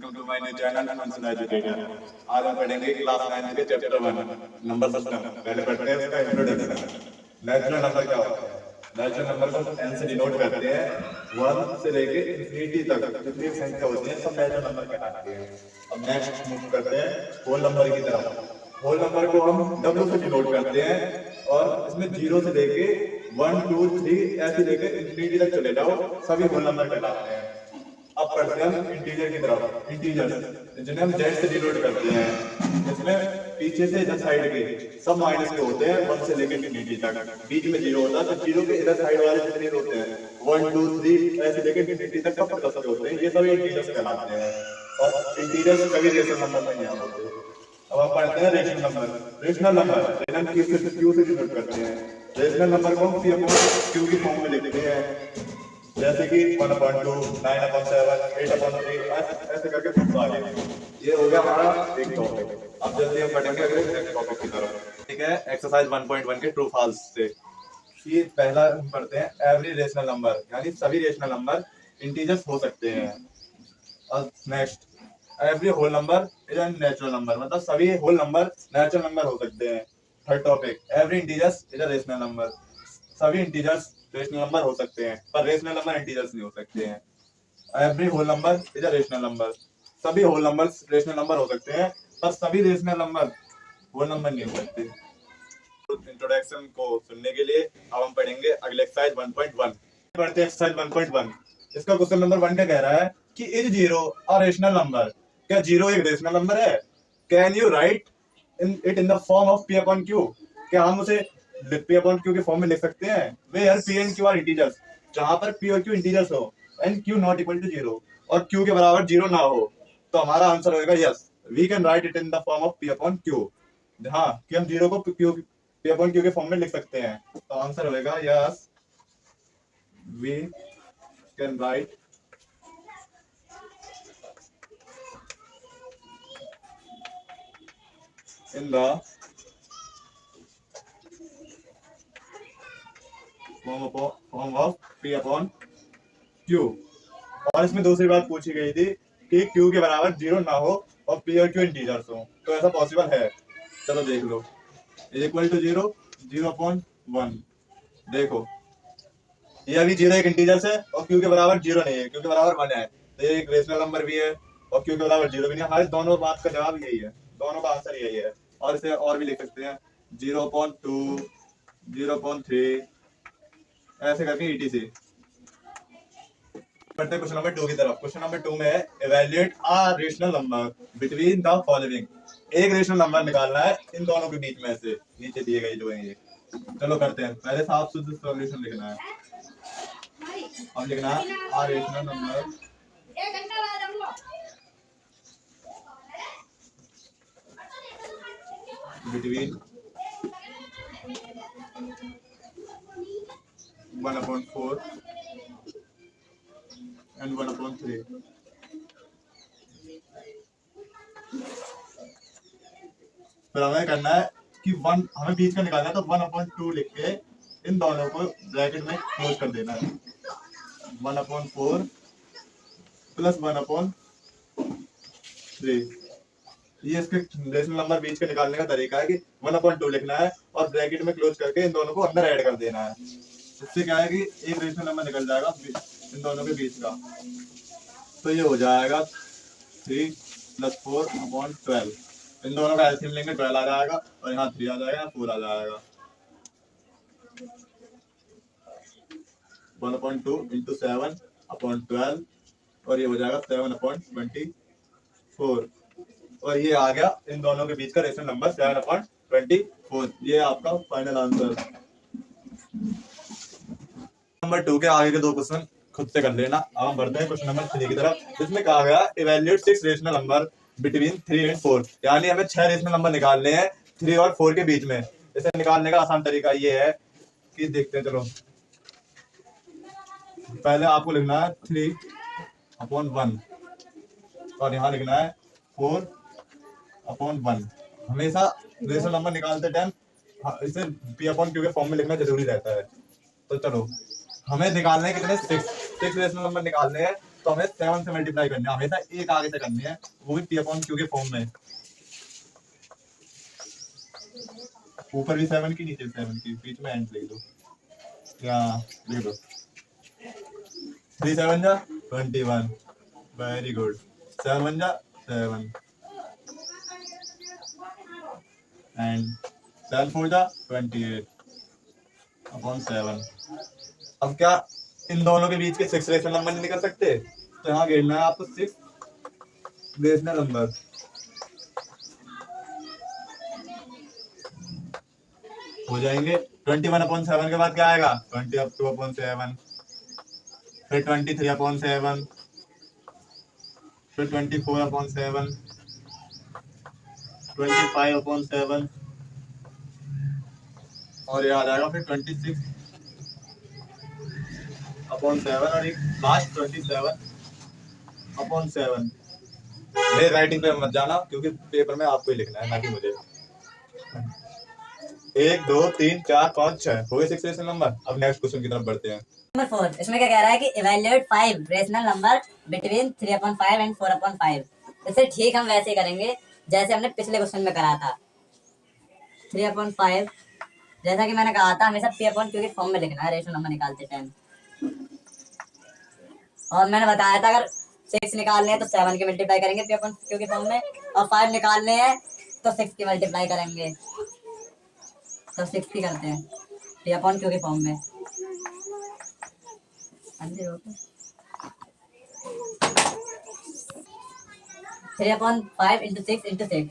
Welcome to my channel functional educator. आज हम पढ़ेंगे क्लास 9 के चैप्टर 1 नंबर सिस्टम। पहले पढ़ते हैं इसका इंट्रोडक्शन। नेचुरल नंबर क्या होता है? नेचुरल नंबर को n से डिनोट करते हैं। 1 से लेके इंफिनिटी तक जितनी संख्या होती है सब नेचुरल नंबर कहलाती है। अब नेक्स्ट मूव करते हैं होल नंबर की तरफ। होल नंबर को हम w से डिनोट करते हैं और इसमें 0 से लेके 1 2 3 ऐसे लेके इंफिनिटी तक चले जाओ, सभी होल नंबर कहलाते हैं। अब पढ़ते हैं हम इंटीजर की तरफ। इंटीजर्स जिन्हें हम जेड से डिनोट करते हैं, इसमें पीछे से इधर साइड के सब माइनस के होते हैं 1 से लेकर इंफिनिटी तक। बीच में 0 होता है तो 0 के इधर साइड वाले जितने होते हैं 1 2 3 ऐसे लेकर इंफिनिटी तक सब प्लस के होते हैं, ये सभी इंटीजर्स कहलाते हैं। और इंटीजर्स कभी रेशनल नंबर नहीं होते। अब हम पढ़ते हैं रेशनल नंबर। रेशनल नंबर जिन्हें हम क्यू से डिनोट करते हैं। रेशनल नंबर को हम क्यू की फॉर्म में लिखते हैं, जैसे कि 1/2, 9/7, 8/3 ऐसे करके खुद आगे। ये हो गया हमारा एक टॉपिक। अब जल्दी हम पढ़ेंगे अगले नेक्स्ट टॉपिक की तरफ। ठीक है, एक्सरसाइज 1.1 के ट्रू फॉल्स से। ये पहला हम पढ़ते हैं एवरी रेशनल नंबर, यानी सभी रेशनल नंबर इंटीजर्स हो सकते हैं। और next every whole number is an natural number, मतलब सभी होल नंबर नेचुरल नंबर हो सकते हैं। Third topic every integers is a rational number, सभी इंटीजर्स रेशनल नंबर हो सकते हैं पर रेशनल नंबर इंटीजर्स नहीं हो सकते हैं। Every whole number is a rational number, सभी होल नंबर्स रेशनल नंबर हो सकते हैं पर सभी रेशनल नंबर होल नंबर नहीं हो सकते। इंट्रोडक्शन को सुनने के लिए अब हम पढ़ेंगे अगले एक्सरसाइज 1.1। पढ़ते हैं एक्सरसाइज 1.1। इसका क्वेश्चन नंबर 1 क्या कह रहा है कि इज 0 अ रेशनल नंबर? क्या 0 एक रेशनल नंबर है? Can you write it in the form of p upon q? क्या हम उसे p अपॉन q के फॉर्म में लिख सकते हैं? Where p and q are integers, जहां पर p और q इंटीजर्स हो and q not equal to 0 और q के बराबर 0 ना हो, तो हमारा आंसर होगा yes, we can write it in the form of p upon q। हाँ, कि हम 0 को p अपॉन q के फॉर्म में लिख सकते हैं, तो आंसर होगा yes, we can write in the form of p upon q। और इसमें दूसरी बात पूछी गई थी कि q के बराबर 0 ना हो और p और q इंटीजर्स हो, तो ऐसा पॉसिबल है। चलो देख लो, इक्वल टू 0, 0/1। देखो ये अभी 0 एक इंटीजर्स है और q के बराबर 0 नहीं है, q के बराबर 1 है, तो ये एक रेशनल नंबर भी है और q के बराबर 0 भी नहीं है। हमारे दोनों बात का जवाब यही है, दोनों का आंसर यही है। और इसे और भी लिख सकते हैं 0/2, 0/3 ऐसे करके etc। बढ़ते क्वेश्चन नंबर 2 की तरफ। क्वेश्चन नंबर 2 में है evaluate a rational number between the following. एक रेशनल नंबर निकालना है इन दोनों के बीच में से, नीचे दिए गए जो है ये। चलो करते हैं, पहले साफ शुद्ध सॉल्यूशन लिखना है। अब लिखना है अ रेशनल नंबर बिटवीन 1/4 and 1/3। फिर हमें करना है कि हमें बीच का निकालना है, तो 1/2 लिख के इन दोनों को ब्रैकेट में क्लोज कर देना है। 1/4 प्लस 1/3। ये इसके रेशनल नंबर बीच के निकालने का तरीका है कि 1/2 लिखना है और ब्रैकेट में क्लोज करके इन दोनों को अंदर ऐड कर देना है। इससे क्या है कि एक रेशनल नंबर निकल जाएगा इन दोनों के बीच का, तो ये हो जाएगा 3 + 4/12। इन दोनों का एलसीएम लेंगे 12 आ जाएगा और यहाँ 3 आ जाएगा, 4 आ जाएगा। 1/2 × 7/12 और ये हो जाएगा 7/24 और ये आ गया इन दोनों के बीच का रेशनल नंबर 7/24। ये आपका फाइनल आंसर। नंबर 2 के आगे के दो क्वेश्चन खुद से कर लेना। अब हम बढ़ते हैं क्वेश्चन नंबर 3 की तरफ, जिसमें कहा गया evaluate 6 rational number between 3 and 4, यानी हमें 6 रेशनल नंबर निकालने हैं 3 और 4 के बीच में। इसे निकालने का आसान तरीका ये है कि देखते हैं, चलो पहले आपको लिखना है 3/1 और यहाँ लिखना है 4/1। हमेशा रेशनल नंबर निकालते टाइम इसे p/q के फॉर्म में लिखना जरूरी रहता है। तो चलो हमें निकालने हैं कितने 6 रेशनल नंबर निकालने हैं तो हमें 7 से मल्टीप्लाई करनी है, हमेशा एक आगे से करनी है, वो भी p अपॉन q के फॉर्म में। ऊपर भी 7 की, नीचे 7 की, बीच में एंड लिख दो या लिख दो। 3 7 जा 21, वेरी गुड। 7 1 जा 7 एंड 7 4 जा 28 अपॉन 7। अब क्या इन दोनों के बीच के 6 रेशनल नंबर नहीं निकल सकते? तो यहाँ घेरना है आपको 6 रेशनल नंबर। हो जाएंगे। 21 अपॉन 7 के बाद क्या आएगा? 22 अपॉन 7, फिर 23 अपॉन 7, फिर 24 अपॉन 7, 25 अपॉन 7 और ये आ जाएगा फिर 26 अपॉन 7 और एक लास्ट 27 अपॉन 7। मेरे राइटिंग पे मत जाना क्योंकि पेपर में आपको ही लिखना है, ना कि मुझे। 1 2 3 4 5 6 हो गए 6 रेशनल नंबर। अब नेक्स्ट क्वेश्चन की तरफ बढ़ते हैं। नंबर 4 इसमें क्या कह रहा है कि evaluate 5 rational number between 3/5 and 4/5। इसे ठीक हम वैसे ही करेंगे जैसे हमने पिछले क्वेश्चन में करा था। 3/5 जैसा कि मैंने कहा था हमेशा p अपॉन q के फॉर्म में लिखना है रेशनल नंबर निकालते टाइम। और मैंने बताया था अगर 6 निकालने हैं तो 7 की मल्टीप्लाई करेंगे p अपॉन q के फॉर्म में, और 5 निकालने हैं तो 6 की मल्टीप्लाई करेंगे, तो 6 की करते हैं p अपॉन q के फॉर्म में। 3/5 इंटू 6 इंटू 6,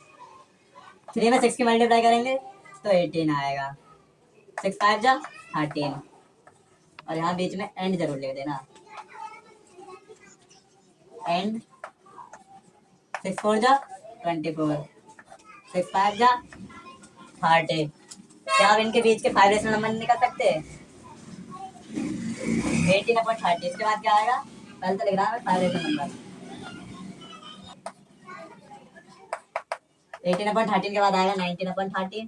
3 में 6 की मल्टीप्लाई करेंगे तो 18 आएगा। 6 5 जा 13 और यहाँ बीच में एंड जरूर लिख देना, एंड 6 4 जा 24, 6 5 जा 30। क्या आप इनके बीच के 5 रेशनल नंबर निकाल सकते हैं? 18/30। इसके बाद क्या आएगा? पहले तो लिख रहा है 5 रेशनल नंबर। 18/13 के बाद आएगा 19/13,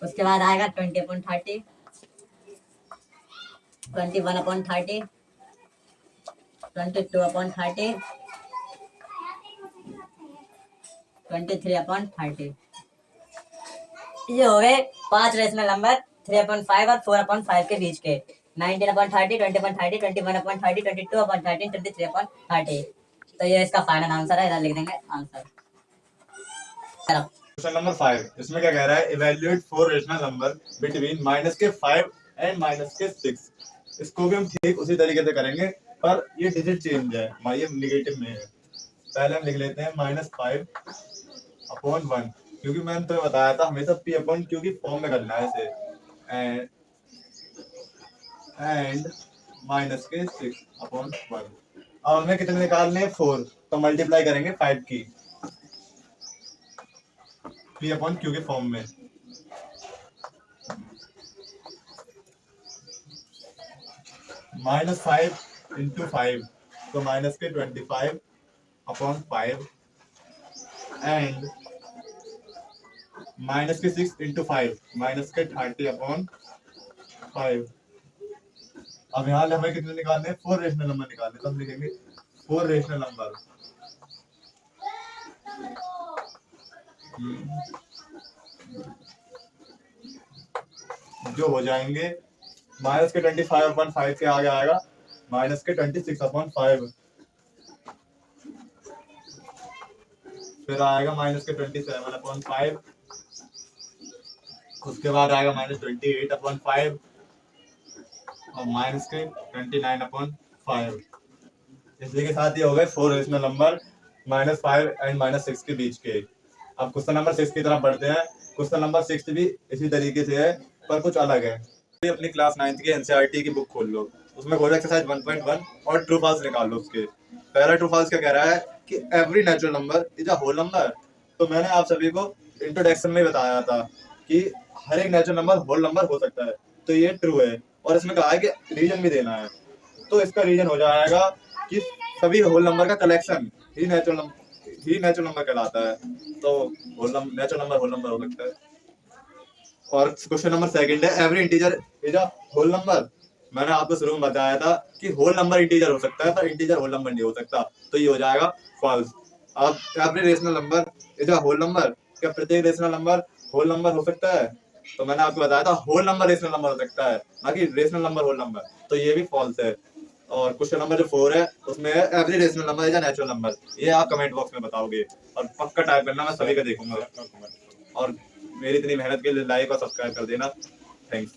उसके बाद आएगा 20/30, 21/30, 22/30, 23/30। ये हो गए 5 रेशनल नंबर 3/5 और 4/5 के बीच के। 19/30, 20/30, 21/30, 22/30, 23/30। तो ये इसका फाइनल आंसर है, इधर लिख देंगे आंसर। क्वेश्चन नंबर 5 इसमें क्या कह रहा है? Evaluate 4 rational number between -5 and -6। इसको भी हम ठीक उसी तरीके से करेंगे पर ये डिजिट चेंज है, ये नेगेटिव में है। पहले हम लिख लेते हैं -5 अपॉन 1, क्योंकि मैंने तो बताया था हमेशा p अपॉन q की फॉर्म में करना है इसे। And -6 upon 1। अब हमें कितने निकालने हैं? 4, तो मल्टीप्लाई करेंगे 5 की p अपॉन q के फॉर्म में। -5 इंटू 5 तो -25 अपॉन 5 एंड -6 इंटू 5 -30 अपॉन 5। अब यहाँ हमें कितने निकालने हैं? 4 रेशनल नंबर निकालने, तो हम लिखेंगे 4 रेशनल नंबर जो हो जाएंगे -25/5 के आगे आएगा -26/5, फिर आएगा -27/5, उसके बाद आएगा -28/5 और -29/5। इसी के साथ ये हो गए 4 रेशनल नंबर -5 एंड -6 के बीच के। अब क्वेश्चन नंबर 6 की तरफ बढ़ते हैं। क्वेश्चन नंबर 6 भी इसी तरीके से है पर कुछ अलग है। तो अपनी क्लास 9th की एनसीईआरटी की बुक खोल लो, उसमें खोलो एक्सरसाइज 1.1 और ट्रू फॉल्स निकाल लो उसके। पहला ट्रू फॉल्स क्या कह रहा है कि every natural number is a whole number. तो मैंने आप सभी को इंट्रोडक्शन में बताया था कि हर एक नेचुरल नंबर होल नंबर हो सकता है, तो ये ट्रू है। और इसमें कहा है कि रीजन भी देना है, तो इसका रीजन हो जाएगा कि सभी होल नंबर का कलेक्शन ही नेचुरल नंबर कहलाता है। तो नेचुरल नंबर होल नंबर हो सकता है। और क्वेश्चन नंबर सेकंड है every integer is a whole number. मैंने आपको शुरू में बताया था कि होल नंबर इंटीजर हो सकता है पर इंटीजर होल नंबर नहीं हो सकता, तो ये हो जाएगा फॉल्स। अब every rational number is a whole number, क्या प्रत्येक रेशनल नंबर होल नंबर हो सकता है? तो मैंने आपको बताया था होल नंबर रेशनल नंबर हो सकता है, ना कि रेशनल नंबर होल नंबर, तो ये भी फॉल्स है। और क्वेश्चन नंबर जो 4 है उसमें है every rational number is a natural number, ये आप कमेंट बॉक्स में बताओगे और पक्का टाइप करना, मैं सभी का देखूंगा। और मेरी इतनी मेहनत के लिए लाइक और सब्सक्राइब कर देना। थैंक्स।